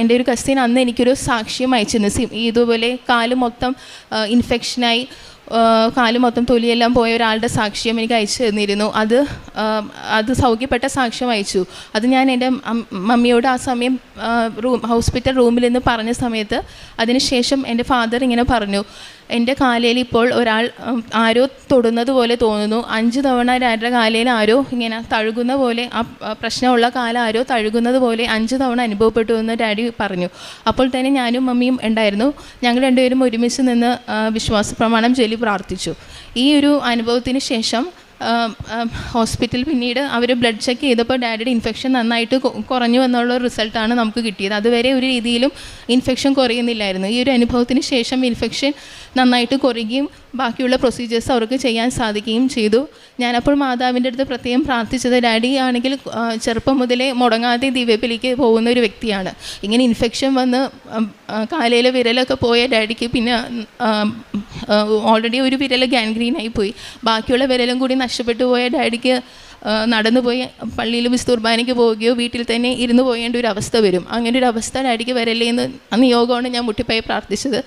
എൻ്റെ ഒരു കസിൻ അന്ന് എനിക്കൊരു സാക്ഷ്യം അയച്ചിരുന്നു. ഇതുപോലെ കാല് മൊത്തം ഇൻഫെക്ഷനായി കാല് മൊത്തം തൊലിയെല്ലാം പോയ ഒരാളുടെ സാക്ഷ്യം എനിക്ക് അയച്ചു തന്നിരുന്നു. അത് സൗഖ്യപ്പെട്ട സാക്ഷ്യം അയച്ചു. അത് ഞാൻ എൻ്റെ മമ്മിയോട് ആ സമയം ഹോസ്പിറ്റൽ റൂമിൽ നിന്ന് പറഞ്ഞ സമയത്ത് അതിനുശേഷം എൻ്റെ ഫാദർ ഇങ്ങനെ പറഞ്ഞു, എൻ്റെ കാലയിൽ ഇപ്പോൾ ആരോ തൊടുന്നത് പോലെ തോന്നുന്നു. 5 തവണ ഡാഡിയുടെ കാലയിൽ ആരോ ഇങ്ങനെ തഴുകുന്ന പോലെ, ആ പ്രശ്നമുള്ള കാലം ആരോ തഴുകുന്നത് പോലെ 5 തവണ അനുഭവപ്പെട്ടു എന്ന് ഡാഡി പറഞ്ഞു. അപ്പോൾ തന്നെ ഞാനും മമ്മിയും ഉണ്ടായിരുന്നു. ഞങ്ങൾ രണ്ടുപേരും ഒരുമിച്ച് നിന്ന് വിശ്വാസ പ്രമാണം ചൊല്ലി പ്രാർത്ഥിച്ചു. ഈ ഒരു അനുഭവത്തിന് ശേഷം ഹോസ്പിറ്റൽ പിന്നീട് അവർ ബ്ലഡ് ചെക്ക് ചെയ്തപ്പോൾ ഡാഡിയുടെ ഇൻഫെക്ഷൻ നന്നായിട്ട് കുറഞ്ഞു എന്നുള്ള റിസൾട്ടാണ് നമുക്ക് കിട്ടിയത്. അതുവരെ ഒരു രീതിയിലും ഇൻഫെക്ഷൻ കുറയുന്നില്ലായിരുന്നു. ഈ ഒരു അനുഭവത്തിന് ശേഷം ഇൻഫെക്ഷൻ നന്നായിട്ട് കുറയുകയും ബാക്കിയുള്ള പ്രൊസീജിയേഴ്സ് അവർക്ക് ചെയ്യാൻ സാധിക്കുകയും ചെയ്തു. ഞാനപ്പോൾ മാതാവിൻ്റെ അടുത്ത് പ്രത്യേകം പ്രാർത്ഥിച്ചത്, ഡാഡി ആണെങ്കിൽ ചെറുപ്പം മുതലേ മുടങ്ങാതെ ദിവ്യബലിക്ക് പോകുന്ന ഒരു വ്യക്തിയാണ്. ഇങ്ങനെ ഇൻഫെക്ഷൻ വന്ന് കാലയിലെ വിരലൊക്കെ പോയ ഡാഡിക്ക് പിന്നെ ഓൾറെഡി ഒരു വിരൽ ഗാൻഗ്രീനായി പോയി. ബാക്കിയുള്ള വിരലും കൂടി നഷ്ടപ്പെട്ടു പോയ ഡാഡിക്ക് നടന്നു പോയി പള്ളിയിൽ വിസ്തുർബാനയ്ക്ക് പോവുകയോ വീട്ടിൽ തന്നെ ഇരുന്ന് പോകേണ്ട ഒരു അവസ്ഥ വരും. അങ്ങനെ ഒരു അവസ്ഥ ഡാഡിക്ക് വരല്ലേ എന്ന് നിയോഗമാണ് ഞാൻ മുട്ടിപ്പായി പ്രാർത്ഥിച്ചത്.